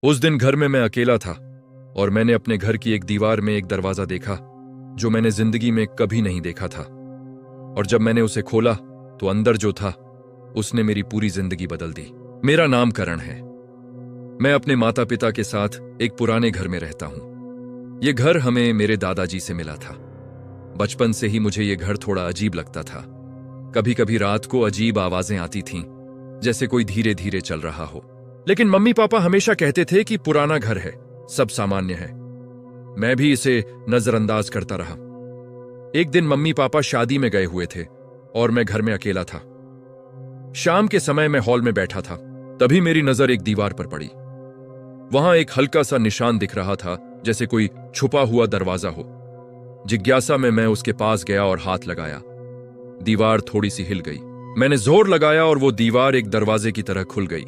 उस दिन घर में मैं अकेला था और मैंने अपने घर की एक दीवार में एक दरवाजा देखा जो मैंने जिंदगी में कभी नहीं देखा था। और जब मैंने उसे खोला तो अंदर जो था उसने मेरी पूरी जिंदगी बदल दी। मेरा नाम करण है। मैं अपने माता पिता के साथ एक पुराने घर में रहता हूं। यह घर हमें मेरे दादाजी से मिला था। बचपन से ही मुझे यह घर थोड़ा अजीब लगता था। कभी कभी रात को अजीब आवाजें आती थीं, जैसे कोई धीरे धीरे चल रहा हो। लेकिन मम्मी पापा हमेशा कहते थे कि पुराना घर है, सब सामान्य है। मैं भी इसे नजरअंदाज करता रहा। एक दिन मम्मी पापा शादी में गए हुए थे और मैं घर में अकेला था। शाम के समय मैं हॉल में बैठा था, तभी मेरी नजर एक दीवार पर पड़ी। वहां एक हल्का सा निशान दिख रहा था, जैसे कोई छुपा हुआ दरवाजा हो। जिज्ञासा में मैं उसके पास गया और हाथ लगाया। दीवार थोड़ी सी हिल गई। मैंने जोर लगाया और वो दीवार एक दरवाजे की तरह खुल गई।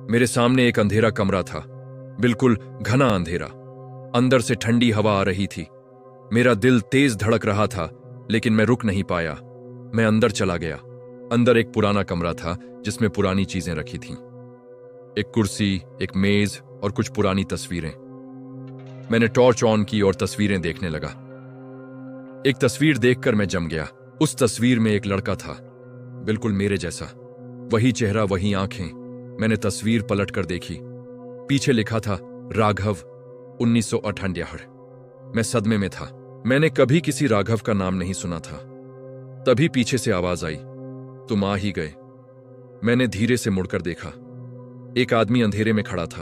मेरे सामने एक अंधेरा कमरा था, बिल्कुल घना अंधेरा। अंदर से ठंडी हवा आ रही थी। मेरा दिल तेज धड़क रहा था, लेकिन मैं रुक नहीं पाया। मैं अंदर चला गया। अंदर एक पुराना कमरा था जिसमें पुरानी चीजें रखी थीं। एक कुर्सी, एक मेज और कुछ पुरानी तस्वीरें। मैंने टॉर्च ऑन की और तस्वीरें देखने लगा। एक तस्वीर देखकर मैं जम गया। उस तस्वीर में एक लड़का था, बिल्कुल मेरे जैसा। वही चेहरा, वही आंखें। मैंने तस्वीर पलट कर देखी। पीछे लिखा था राघव 1998। मैं सदमे में था। मैंने कभी किसी राघव का नाम नहीं सुना था। तभी पीछे से आवाज आई, तुम आ ही गए। मैंने धीरे से मुड़कर देखा। एक आदमी अंधेरे में खड़ा था।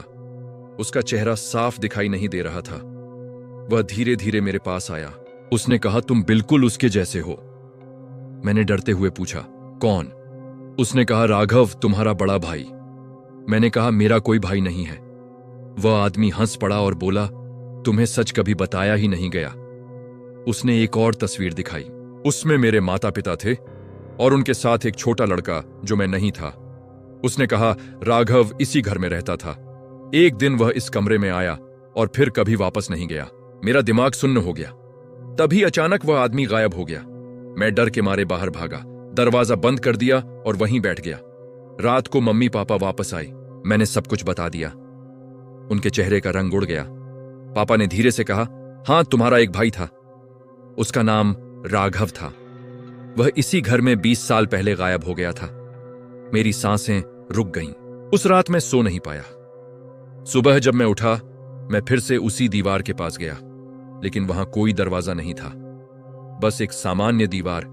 उसका चेहरा साफ दिखाई नहीं दे रहा था। वह धीरे धीरे मेरे पास आया। उसने कहा, तुम बिल्कुल उसके जैसे हो। मैंने डरते हुए पूछा, कौन? उसने कहा, राघव, तुम्हारा बड़ा भाई। मैंने कहा, मेरा कोई भाई नहीं है। वह आदमी हंस पड़ा और बोला, तुम्हें सच कभी बताया ही नहीं गया। उसने एक और तस्वीर दिखाई। उसमें मेरे माता पिता थे और उनके साथ एक छोटा लड़का जो मैं नहीं था। उसने कहा, राघव इसी घर में रहता था। एक दिन वह इस कमरे में आया और फिर कभी वापस नहीं गया। मेरा दिमाग सुन्न हो गया। तभी अचानक वह आदमी गायब हो गया। मैं डर के मारे बाहर भागा, दरवाजा बंद कर दिया और वहीं बैठ गया। रात को मम्मी पापा वापस आए। मैंने सब कुछ बता दिया। उनके चेहरे का रंग उड़ गया। पापा ने धीरे से कहा, हां, तुम्हारा एक भाई था। उसका नाम राघव था। वह इसी घर में 20 साल पहले गायब हो गया था। मेरी सांसें रुक गईं। उस रात मैं सो नहीं पाया। सुबह जब मैं उठा, मैं फिर से उसी दीवार के पास गया, लेकिन वहां कोई दरवाजा नहीं था। बस एक सामान्य दीवार,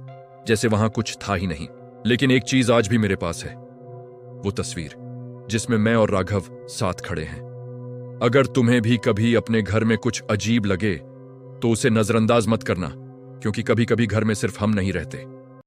जैसे वहां कुछ था ही नहीं। लेकिन एक चीज आज भी मेरे पास है, वो तस्वीर जिसमें मैं और राघव साथ खड़े हैं। अगर तुम्हें भी कभी अपने घर में कुछ अजीब लगे तो उसे नजरअंदाज मत करना, क्योंकि कभी कभी घर में सिर्फ हम नहीं रहते।